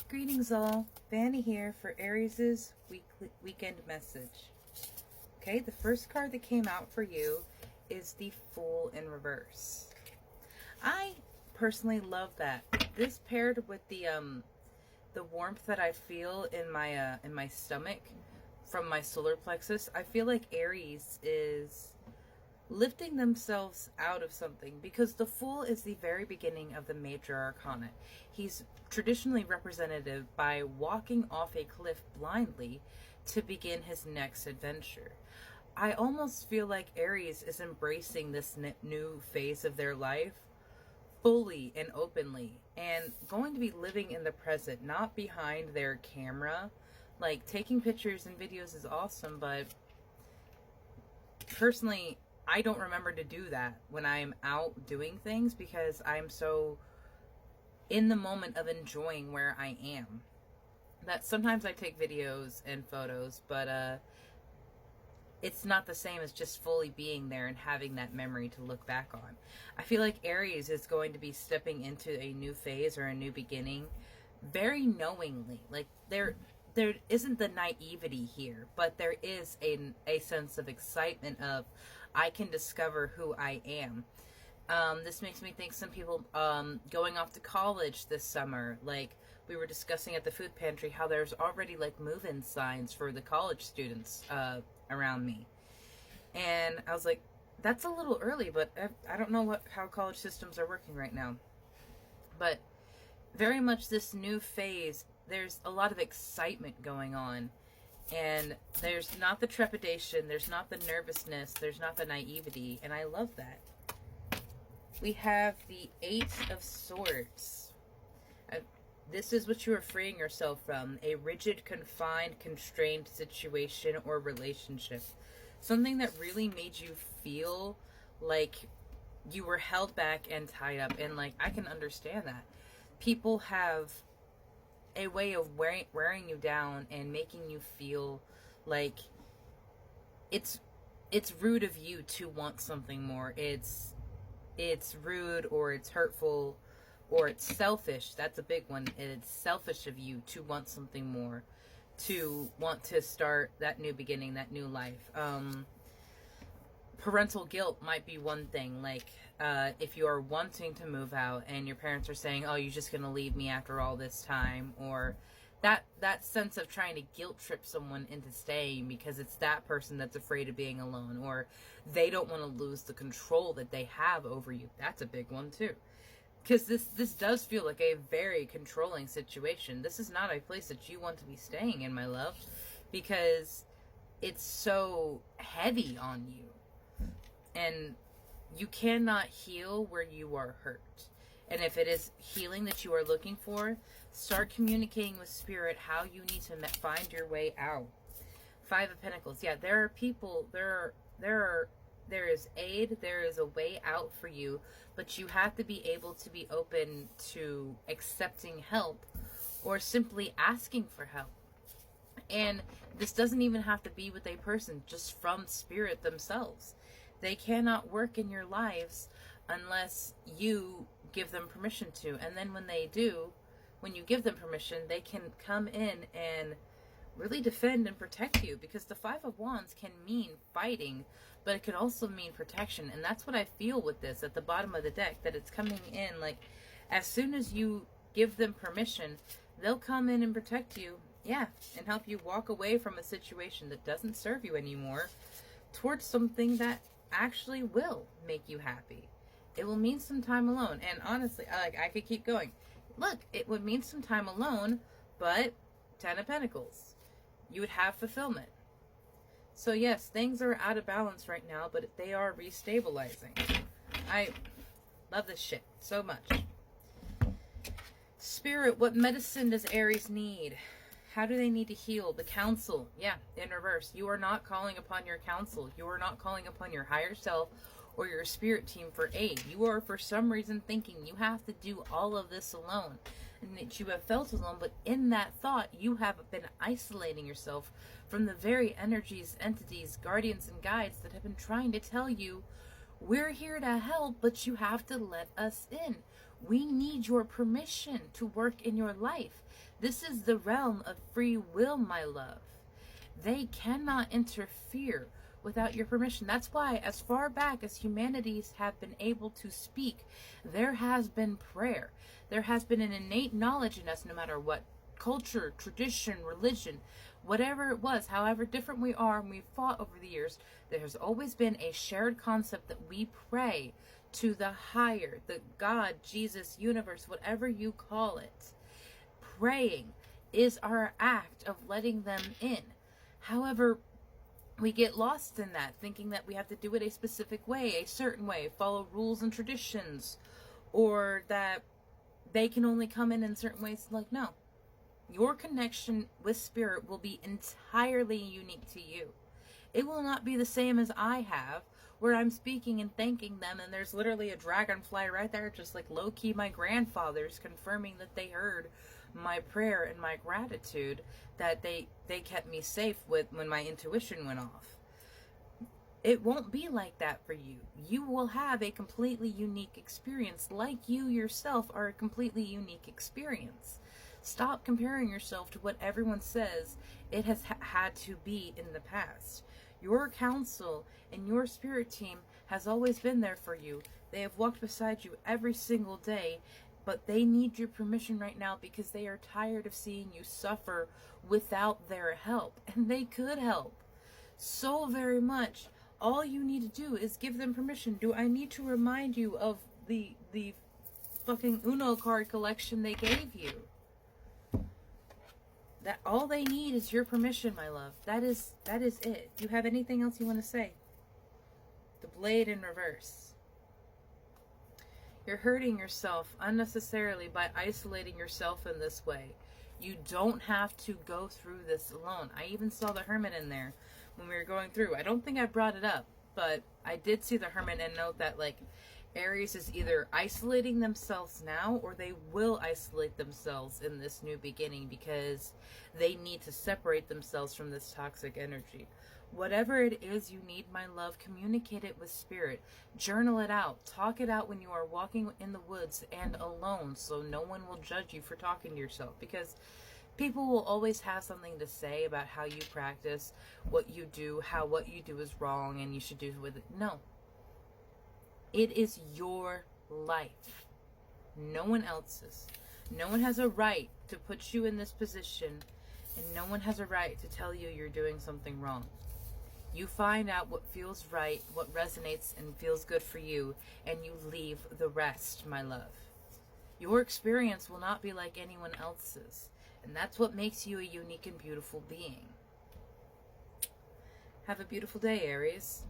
Greetings all, Vanny here for Aries' weekend message. Okay, the first card that came out for you is the Fool in reverse. I personally love that. This paired with the warmth that I feel in my stomach from my solar plexus, I feel like Aries is lifting themselves out of something, because the Fool is the very beginning of the major arcana. He's traditionally represented by walking off a cliff blindly to begin his next adventure. I almost feel like Aries is embracing this new phase of their life fully and openly, and going to be living in the present, not behind their camera. Like, taking pictures and videos is awesome, but personally, I don't remember to do that when I'm out doing things, because I'm so in the moment of enjoying where I am that sometimes I take videos and photos, but it's not the same as just fully being there and having that memory to look back on. I feel like Aries is going to be stepping into a new phase or a new beginning very knowingly. Like, there isn't the naivety here, but there is a sense of excitement of, I can discover who I am. This makes me think some people going off to college this summer, like we were discussing at the food pantry, how there's already like move-in signs for the college students around me. And I was like, that's a little early, but I don't know how college systems are working right now. But very much this new phase, there's a lot of excitement going on, and there's not the trepidation, there's not the nervousness, there's not the naivety, and I love that. We have the Eight of Swords. This is what you are freeing yourself from: a rigid, confined, constrained situation or relationship. Something that really made you feel like you were held back and tied up, and like, I can understand that. People have a way of wearing you down and making you feel like it's rude of you to want something more. It's rude, or it's hurtful, or it's selfish. That's a big one. It's selfish of you to want something more, to want to start that new beginning, that new life. Parental guilt might be one thing. Like, if you are wanting to move out and your parents are saying, oh, you're just going to leave me after all this time, or that sense of trying to guilt trip someone into staying because it's that person that's afraid of being alone, or they don't want to lose the control that they have over you. That's a big one too. Because this does feel like a very controlling situation. This is not a place that you want to be staying in, my love, because it's so heavy on you. And you cannot heal where you are hurt. And if it is healing that you are looking for, start communicating with Spirit how you need to find your way out. Five of Pentacles. Yeah, there are people, there is aid, there is a way out for you, but you have to be able to be open to accepting help, or simply asking for help. And this doesn't even have to be with a person, just from Spirit themselves. They cannot work in your lives unless you give them permission to. And then when they do, when you give them permission, they can come in and really defend and protect you. Because the Five of Wands can mean fighting, but it can also mean protection. And that's what I feel with this at the bottom of the deck, that it's coming in like, as soon as you give them permission, they'll come in and protect you. Yeah, and help you walk away from a situation that doesn't serve you anymore towards something that actually will make you happy. It will mean some time alone. And honestly, I could keep going. Look, it would mean some time alone, but Ten of Pentacles, you would have fulfillment. So yes, things are out of balance right now, but they are restabilizing. I love this shit so much. Spirit, what medicine does Aries need? How do they need to heal? The council. Yeah, in reverse. You are not calling upon your council. You are not calling upon your higher self or your spirit team for aid. You are, for some reason, thinking you have to do all of this alone, and that you have felt alone. But in that thought, you have been isolating yourself from the very energies, entities, guardians, and guides that have been trying to tell you, we're here to help, but you have to let us in. We need your permission to work in your life. This is the realm of free will, my love. They cannot interfere without your permission. That's why, as far back as humanities have been able to speak, there has been prayer. There has been an innate knowledge in us, no matter what culture, tradition, religion, whatever it was, however different we are and we've fought over the years, there has always been a shared concept that we pray to the higher, the God, Jesus, universe, whatever you call it. Praying is our act of letting them in. However, we get lost in that, thinking that we have to do it a specific way, a certain way, follow rules and traditions, or that they can only come in certain ways. Like, no. Your connection with spirit will be entirely unique to you. It will not be the same as I have, where I'm speaking and thanking them, and there's literally a dragonfly right there, just like low-key my grandfather's, confirming that they heard my prayer and my gratitude, that they kept me safe with when my intuition went off. It won't be like that for you. You will have a completely unique experience, like you yourself are a completely unique experience. Stop comparing yourself to what everyone says it has had to be in the past. Your counsel and your spirit team has always been there for you. They have walked beside you every single day, but they need your permission right now because they are tired of seeing you suffer without their help. And they could help so very much. All you need to do is give them permission. Do I need to remind you of the fucking Uno card collection they gave you? That all they need is your permission, my love. That is it. Do you have anything else you want to say? The blade in reverse. You're hurting yourself unnecessarily by isolating yourself in this way. You don't have to go through this alone. I even saw the Hermit in there when we were going through. I don't think I brought it up, but I did see the Hermit and note that, like, Aries is either isolating themselves now or they will isolate themselves in this new beginning because they need to separate themselves from this toxic energy. Whatever it is you need, my love, communicate it with spirit. Journal it out. Talk it out when you are walking in the woods and alone, so no one will judge you for talking to yourself, because people will always have something to say about how you practice, what you do, how what you do is wrong and you should do with it. No. It is your life. No one else's. No one has a right to put you in this position, and no one has a right to tell you you're doing something wrong. You find out what feels right, what resonates and feels good for you, and you leave the rest, my love. Your experience will not be like anyone else's, and that's what makes you a unique and beautiful being. Have a beautiful day, Aries.